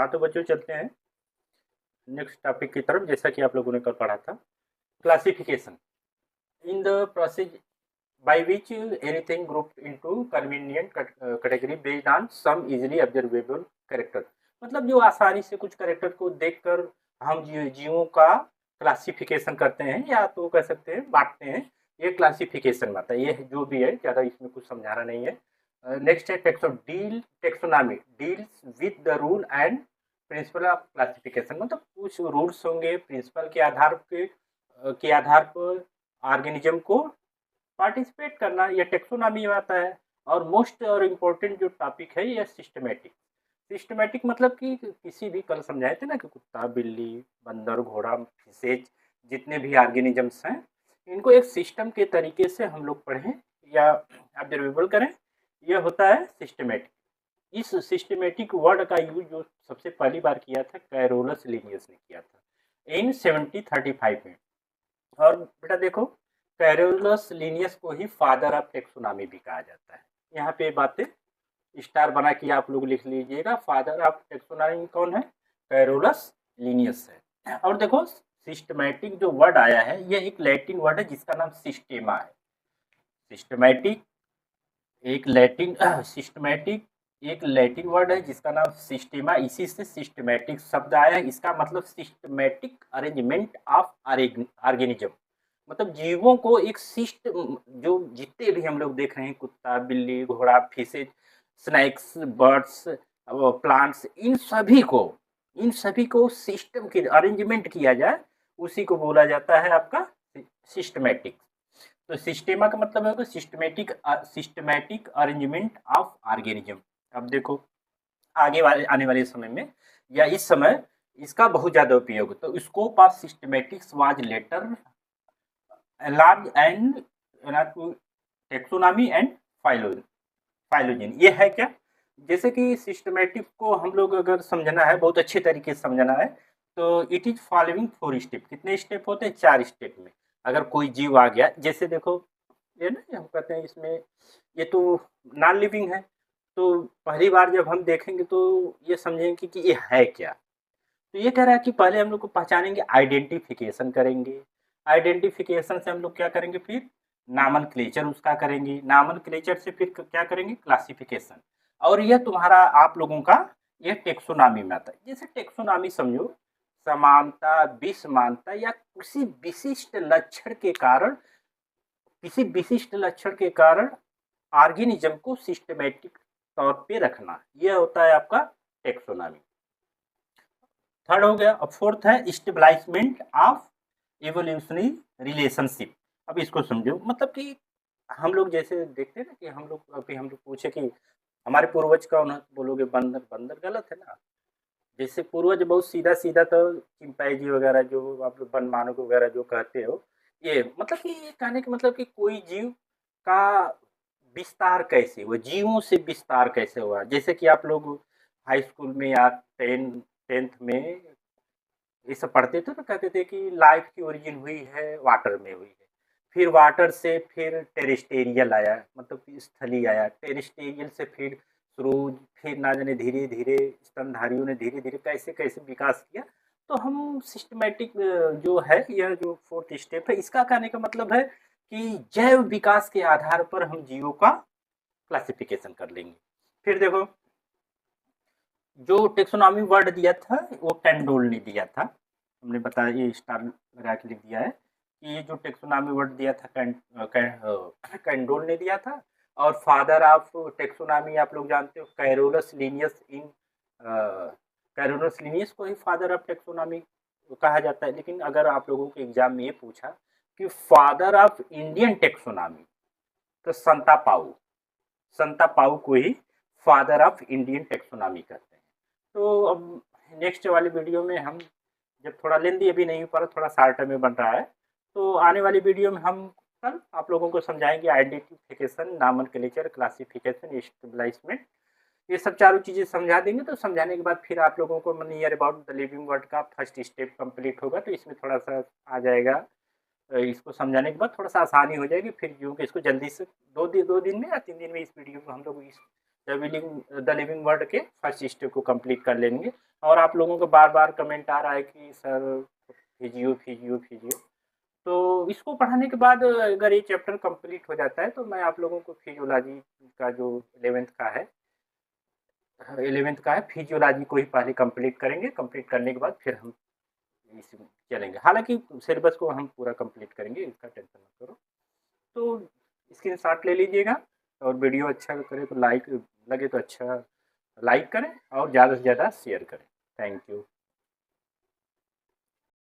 हाँ, तो बच्चों चलते हैं नेक्स्ट टॉपिक की तरफ। जैसा कि आप लोगों ने कल पढ़ा था, classification in the process by which anything grouped into convenient category based on some easily observable character। मतलब जो आसानी से कुछ कैरेक्टर को देखकर हम जीवों का क्लासिफिकेशन करते हैं, या तो कह सकते हैं बांटते हैं, ये क्लासिफिकेशन में आता है। ये जो भी है ज़्यादा इसमें कुछ समझाना नहीं है। नेक्स्ट है taxonomy deals with the rule and principle of classification. मतलब कुछ रूल्स होंगे, प्रिंसिपल के आधार पर ऑर्गेनिज्म को पार्टिसिपेट करना, यह टेक्सोनॉमी में आता है। और मोस्ट और इम्पोर्टेंट जो टॉपिक है यह सिस्टमेटिक। सिस्टमेटिक मतलब कि किसी भी, कल समझाए थे ना कि कुत्ता, बिल्ली, बंदर, घोड़ा, फिशेज, जितने भी ऑर्गेनिजम्स हैं, इनको एक सिस्टम के तरीके से हम लोग पढ़ें या ऑब्जर्वेबल करें, यह होता है सिस्टमेटिक। इस सिस्टमेटिक वर्ड का यूज जो सबसे पहली बार किया था कैरोलस लिनियस ने किया था इन 1735 में। और बेटा देखो, कैरोलस लिनियस को ही फादर ऑफ टेक्सोनॉमी भी कहा जाता है। यहाँ पे बातें स्टार बना के आप लोग लिख लीजिएगा। फादर ऑफ टेक्सोनॉमी कौन है? कैरोलस लिनियस है। और देखो, सिस्टमैटिक जो वर्ड आया है यह एक लैटिन वर्ड है जिसका नाम सिस्टेमा है। सिस्टमैटिक सिस्टमैटिक एक लैटिन वर्ड है जिसका नाम सिस्टेमा, इसी से सिस्टमैटिक शब्द आया है। इसका मतलब सिस्टमैटिक अरेंजमेंट ऑफ ऑर्गेनिज्म। मतलब जीवों को एक शिष्ट, जो जितने भी हम लोग देख रहे हैं, कुत्ता, बिल्ली, घोड़ा, फिशेज, स्नैक्स, बर्ड्स, प्लांट्स, इन सभी को सिस्टम की अरेंजमेंट किया जाए, उसी को बोला जाता है आपका सिस्टमैटिक। तो सिस्टेमा का मतलब है तो सिस्टमैटिक अरेंजमेंट ऑफ ऑर्गेनिज्म। अब देखो, आने वाले समय में या इस समय इसका बहुत ज्यादा उपयोग, तो scope of systematics was later large and taxonomy and phylogeny. ये है क्या? जैसे कि सिस्टमैटिक को हम लोग अगर समझना है, बहुत अच्छे तरीके से समझना है, तो इट इज फॉलोइंग 4 स्टेप। कितने स्टेप होते हैं? 4 स्टेप में। अगर कोई जीव आ गया, जैसे देखो ये ना, हम कहते हैं इसमें ये तो नॉन लिविंग है, तो पहली बार जब हम देखेंगे तो ये समझेंगे कि ये है क्या। तो ये कह रहा है कि पहले हम लोग को पहचानेंगे, आइडेंटिफिकेशन करेंगे। आइडेंटिफिकेशन से हम लोग क्या करेंगे? फिर नामनक्लेचर उसका करेंगे। नामनक्लेचर से फिर क्या करेंगे? क्लासिफिकेशन। और यह तुम्हारा आप लोगों का यह टेक्सोनॉमी में आता है। जैसे टेक्सोनॉमी समझो, समानता, विषमानता या किसी विशिष्ट लक्षण के कारण ऑर्गेनिज्म को सिस्टमैटिक तौर पे रखना, यह होता है आपका टेक्सोनॉमी। थर्ड हो गया। अब फोर्थ है स्टेबलाइजमेंट ऑफ इवोल्यूशनरी रिलेशनशिप। अब इसको समझो, मतलब कि हम लोग जैसे देखते हैं ना कि हम लोग पूछे कि हमारे पूर्वज कौन है, बोलोगे बंदर। बंदर गलत है ना। जैसे पूर्वज बहुत सीधा सीधा, तो चिंपैंजी वगैरह जो आप लोग वन मानव वगैरह जो कहते हो, ये मतलब कि ये कहने का मतलब कि कोई जीव का विस्तार कैसे हुआ, जीवों से विस्तार कैसे हुआ। जैसे कि आप लोग हाई स्कूल में या टेंथ में ये सब पढ़ते थे, तो कहते थे कि लाइफ की ओरिजिन हुई है वाटर में हुई है, फिर वाटर से फिर टेरेस्टेरियल आया, मतलब कि स्थली आया, टेरेस्टेरियल से फिर सूरज, फिर ना जाने धीरे धीरे स्तनधारियों ने धीरे धीरे कैसे कैसे विकास किया। तो हम सिस्टमैटिक जो है, यह जो फोर्थ स्टेप है, इसका कहने का मतलब है कि जैव विकास के आधार पर हम जीवों का क्लासिफिकेशन कर लेंगे। फिर देखो, जो टेक्सोनॉमी वर्ड दिया था वो कैंडोल ने दिया था। हमने बताया, ये स्टार लगा के लिख दिया है कि ये जो टेक्सोनॉमी वर्ड दिया था कैंडोल ने दिया था। और फादर ऑफ टेक्सोनॉमी आप लोग जानते हो कैरोलस लिनियस। कैरोलस लिनियस को ही फादर ऑफ टेक्सोनॉमी कहा जाता है। लेकिन अगर आप लोगों के एग्जाम में ये पूछा कि फादर ऑफ इंडियन टेक्सोनॉमी, तो संता पाउ को ही फादर ऑफ इंडियन टेक्सोनॉमी कहते हैं। तो अब नेक्स्ट वाली वीडियो में हम, जब थोड़ा लेंदी अभी नहीं हो पा रहा, थोड़ा शार्ट में बन रहा है, तो आने वाली वीडियो में हम कल आप लोगों को समझाएंगे आइडेंटिफिकेशन, नामनक्लेचर, क्लासिफिकेशन, स्टेबलाइजमेंट। ये सब चारों चीज़ें समझा देंगे। तो समझाने के बाद फिर आप लोगों को near about the living word का फर्स्ट स्टेप कंप्लीट होगा, तो इसमें थोड़ा सा आ जाएगा। इसको समझाने के बाद थोड़ा सा आसानी हो जाएगी, फिर क्योंकि इसको जल्दी से दो दिन में या 3 दिन में इस वीडियो को हम लोग द लिविंग वर्ड के फर्स्ट स्टेप को कंप्लीट कर लेंगे। और आप लोगों को बार बार कमेंट आ रहा है कि सर फिजियो फिजियो फिजियो, तो इसको पढ़ाने के बाद अगर ये चैप्टर कंप्लीट हो जाता है तो मैं आप लोगों को फिजियोलॉजी का जो 11th का है फिजियोलॉजी को ही पहले कंप्लीट करेंगे। कंप्लीट करने के बाद फिर हम इसमें चलेंगे। हालांकि सिलेबस को हम पूरा कंप्लीट करेंगे, इसका टेंशन मत करो। तो स्क्रीनशॉट ले लीजिएगा, और वीडियो अच्छा करे तो लाइक लगे तो अच्छा लाइक करें और ज़्यादा से ज़्यादा शेयर करें। Thank you.